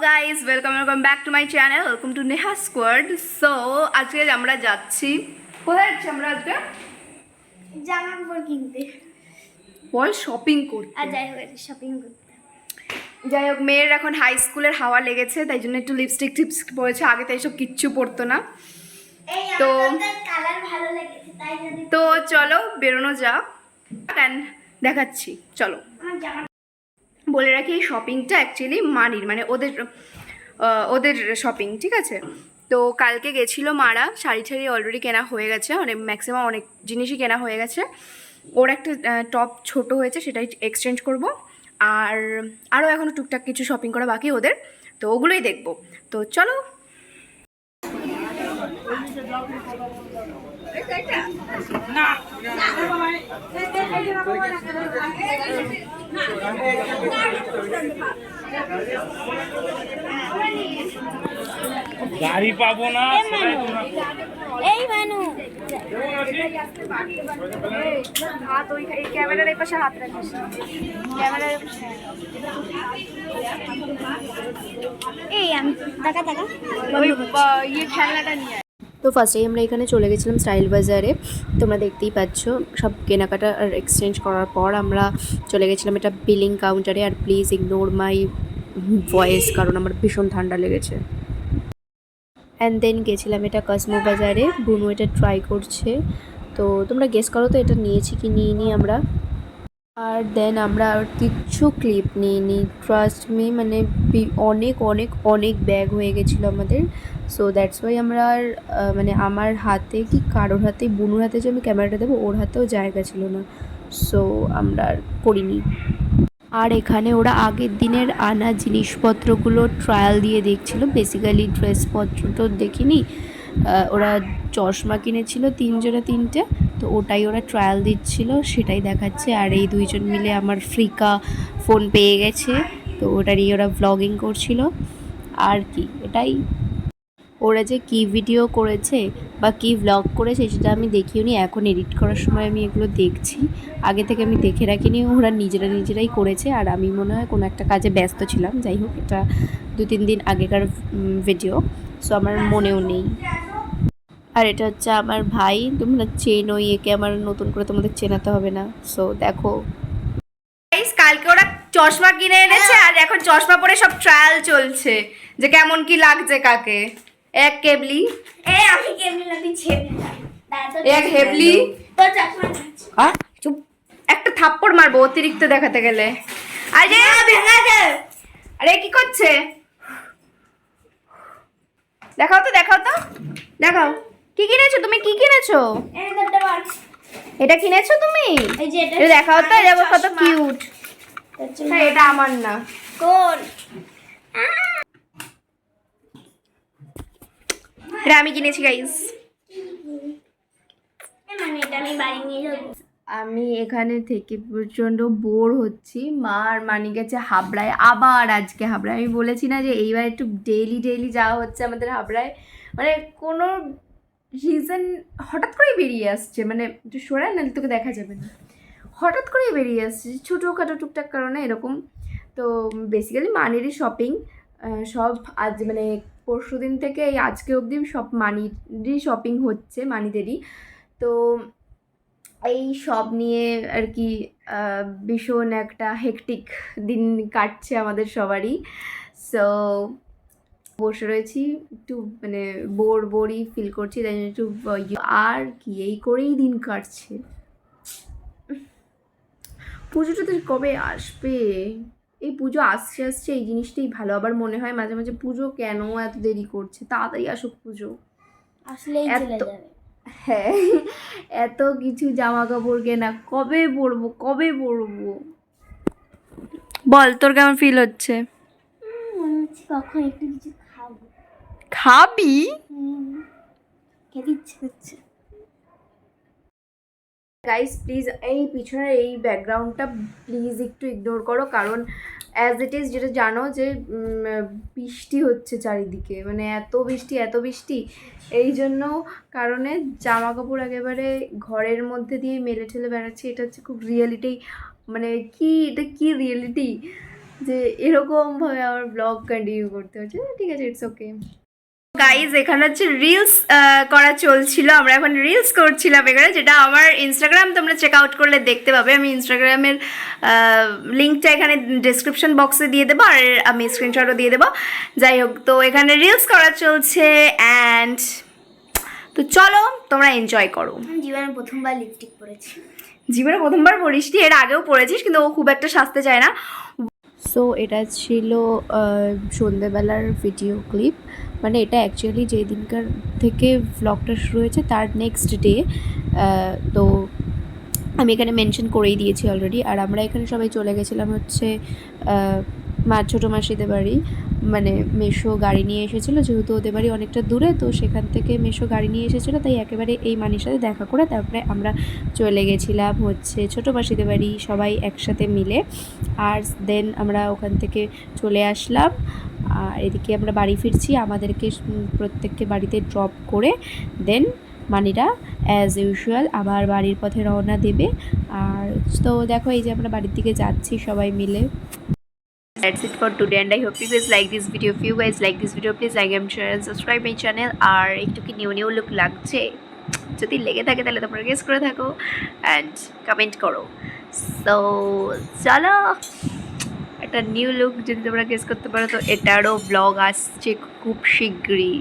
Guys welcome back to my channel. Welcome to Neha squad. So আজকে আমরা যাচ্ছি, কোথায় যাচ্ছি আমরা আজকে? জামা কাপড় কিনতে, বল শপিং করতে। আর যাই হোক শপিং করতে। যাই হোক, মেয়ের এখন হাই স্কুলের হাওয়া লেগেছে, তাই জন্য একটু লিপস্টিক টিপস পরেছে। আগে তাই সব কিচ্ছু পরতো না। তো কালার ভালো লেগেছে তাই জন্য। তো চলো বেরোনো যাক, দেখাচ্ছি চলো। বলে রাখি এই শপিংটা অ্যাকচুয়ালি মানির, মানে ওদের শপিং, ঠিক আছে? তো কালকে গেছিলো মারা, শাড়ি ঠাড়ি অলরেডি কেনা হয়ে গেছে, অনেক ম্যাক্সিমাম অনেক জিনিসই কেনা হয়ে গেছে। ওর একটা টপ ছোট হয়েছে, সেটাই এক্সচেঞ্জ করব। আর আরও এখনও টুকটাক কিছু শপিং করা বাকি ওদের, তো ওগুলোই দেখবো। তো চলো। গাড়ি পাবো না। এই মানু হাত ওই ক্যামেরার এই পাশে হাত রাখিস, ক্যামেরার এই আমি টাকা ওই ইয়ে খেলনাটা নিয়ে। তো ফার্স্টেই আমরা এখানে চলে গেছিলাম স্টাইল বাজারে, তোমরা দেখতেই পাচ্ছ। সব কেনাকাটা আর এক্সচেঞ্জ করার পর আমরা চলে গেছিলাম এটা বিলিং কাউন্টারে। আর প্লিজ ইগনোর মাই ভয়েস, কারণ আমার ভীষণ ঠান্ডা লেগেছে। অ্যান্ড দেন গেছিলাম এটা কসমো বাজারে, বুনু এটা ট্রাই করছে। তো তোমরা গেস করো তো এটা নিয়েছি কি নিইনি আমরা। আর দেন আমরা আর কিচ্ছু ক্লিপ নিইনি, ট্রাস্ট মি, মানে অনেক অনেক অনেক ব্যাগ হয়ে গেছিলো আমাদের। সো দ্যাটস ওয়াই আমরা আর মানে আমার হাতে কি কারোর হাতে, বুনুর হাতে যে আমি ক্যামেরাটা দেবো, ওর হাতেও জায়গা ছিল না। সো আমরা আর করিনি। আর এখানে ওরা আগের দিনের আনা জিনিসপত্রগুলো ট্রায়াল দিয়ে দেখছিলো, বেসিক্যালি ড্রেসপত্র তো দেখিনি। ওরা চশমা কিনেছিল তিনজনে তিনটে, তো ওটাই ওরা ট্রায়াল দিচ্ছিল, সেটাই দেখাচ্ছে। আর এই দুইজন মিলে আমার ফ্রিকা ফোন পেয়ে গেছে, তো ওটা নিয়ে ওরা ভ্লগিং করছিল। আর কি, এটাই। ওরা যে কী ভিডিও করেছে বা কী ভ্লগ করেছে সেটা আমি দেখিও নি, এখন এডিট করার সময় আমি এগুলো দেখছি। আগে থেকে আমি দেখে রাখিনি, ওরা নিজেরাই করেছে। আর আমি মনে হয় কোনো একটা কাজে ব্যস্ত ছিলাম। যাই হোক, এটা 2-3 দিন আগেকার ভিডিও, সো আমার মনেও নেই। আর এটা হচ্ছে আমার ভাই, তোমরা চেনো, একে আমার নতুন করে তোমাদের চেনাতে হবে না। সো দেখো কালকে ওরা চশমা কিনে এনেছে, আর এখন চশমা পরে সব ট্রায়াল চলছে যে কেমন কি লাগছে কাকে। এক কেবলি, আমি কেমন লাগি ছেড়ে এক হেবলি। তো চশমা চুপ, একটা থাপ্পড় মারবো অতিরিক্ত দেখাতে গেলে। আরে ভেঙাছে। আরে কি করছে? দেখাও তো দেখাও, কি কিনেছো তুমি? কি কিনেছো? এই দুটো বার এটা কিনেছো তুমি? এই যে এটা দেখাও তো, দেখো কত কিউট। হ্যাঁ, এটা আমার না। কোন এটা আমি কিনেছি গাইস। মানে এটা আমি বাড়ি নিয়ে যাবো। আমি এখানে থেকে প্রচণ্ড বোর হচ্ছি। মা আর মানি গেছে হাবড়ায়, আবার আজকে হাবড়ায়। আমি বলেছি না যে এইবার একটু ডেইলি যাওয়া হচ্ছে আমাদের হাবড়ায়, মানে কোনো রিজন হঠাৎ করেই বেরিয়ে আসছে, মানে একটু সরাই নাহলে তোকে দেখা যাবে না। হঠাৎ করেই বেরিয়ে আসছে ছোটোখাটো টুকটাক কারণে এরকম। তো বেসিক্যালি মানিরই শপিং, সব আজ মানে পরশু দিন থেকে এই আজকে অবধি সব মানিরই শপিং হচ্ছে, মানিদেরই। তো এই সব নিয়ে আর কি ভীষণ একটা হেকটিক দিন কাটছে আমাদের সবারই। সো বসে রয়েছি, একটু মানে বোরই ফিল করছি, তাই জন্য একটু আর কি এই করেই দিন কাটছে। পুজোটা তো কবে আসবে? এই পুজো আসছে এই জিনিসটাই ভালো। আবার মনে হয় মাঝে মাঝে পুজো কেন এত দেরি করছে, তাড়াতাড়ি আসুক পুজো। আসলেই চলে যাবে। হ্যাঁ, এত কিছু জামা কাপড় কেনা, কবে পরবো? বল, তোর কেমন ফিল হচ্ছে? মনে হচ্ছে কখন একটু কিছু খাবো। খাবি? খেতে ইচ্ছে করছে। গাইস প্লিজ এই পিছনের এই ব্যাকগ্রাউন্ডটা প্লিজ একটু ইগনোর করো, কারণ অ্যাজ ইট ইজ যেটা জানো যে বৃষ্টি হচ্ছে চারিদিকে, মানে এত বৃষ্টি, এই জন্য কারণে জামা কাপড় একেবারে ঘরের মধ্যে দিয়ে মেলে ঠেলে বেড়াচ্ছি। এটা হচ্ছে খুব রিয়েলিটি, মানে এটা কি রিয়েলিটি? যে এরকমভাবে আমার ব্লগ কন্টিনিউ করতে হচ্ছে। ঠিক আছে, ইটস ওকে। গাইজ এখানে হচ্ছে রিলস করা চলছিল, আমরা এখন রিলস করছিলাম এখানে, যেটা আমার ইনস্টাগ্রাম তোমরা চেক আউট করলে দেখতে পাবে। আমি ইনস্টাগ্রামের লিঙ্কটা এখানে ডিসক্রিপশন বক্সে দিয়ে দেবো, আর আমি স্ক্রিনশটও দিয়ে দেবো। যাই হোক, তো এখানে রিলস করা চলছে অ্যান্ড তো চলো তোমরা এনজয় করো। আমি জীবনে প্রথমবার লিপস্টিক পরেছি। জীবনে প্রথমবার পড়িসনি, এর আগেও পড়েছিস, কিন্তু ও খুব একটা সাজতে চায় না। সো এটা ছিল সন্ধ্যেবেলার ভিডিও ক্লিপ, মানে এটা অ্যাকচুয়ালি যেই দিনকার থেকে ভ্লগটা শুরু হয়েছে তার নেক্সট ডে। তো আমি এখানে মেনশন করেই দিয়েছি অলরেডি। আর আমরা এখানে সবাই চলে গেছিলাম হচ্ছে ছোটো মাসিদের বাড়ি, মানে মেশো গাড়ি নিয়ে এসেছিলো, যেহেতু ওদের বাড়ি অনেকটা দূরে, তো সেখান থেকে মেশো গাড়ি নিয়ে এসেছিলো, তাই একেবারে এই মানির সাথে দেখা করে তারপরে আমরা চলে গেছিলাম হচ্ছে ছোটো মাসিদের বাড়ি সবাই একসাথে মিলে। আর দেন আমরা ওখান থেকে চলে আসলাম, আর এদিকে আমরা বাড়ি ফিরছি, আমাদেরকে প্রত্যেককে বাড়িতে ড্রপ করে দেন মানিরা অ্যাজ ইউজুয়াল আবার বাড়ির পথে রওনা দেবে। আর তো দেখো এই যে আমরা বাড়ির দিকে যাচ্ছি সবাই মিলে। That's it for today and I hope you guys like this video. If you guys like this video, please like and share and subscribe my channel. আর একটু কি নিউ লুক লাগছে, যদি লেগে থাকে তাহলে তোমরা গেস করে থাকো অ্যান্ড কমেন্ট করো। সো চলো, একটা নিউ লুক যদি তোমরা গেস করতে পারো তো এটারও ব্লগ আসছে খুব শীঘ্রই।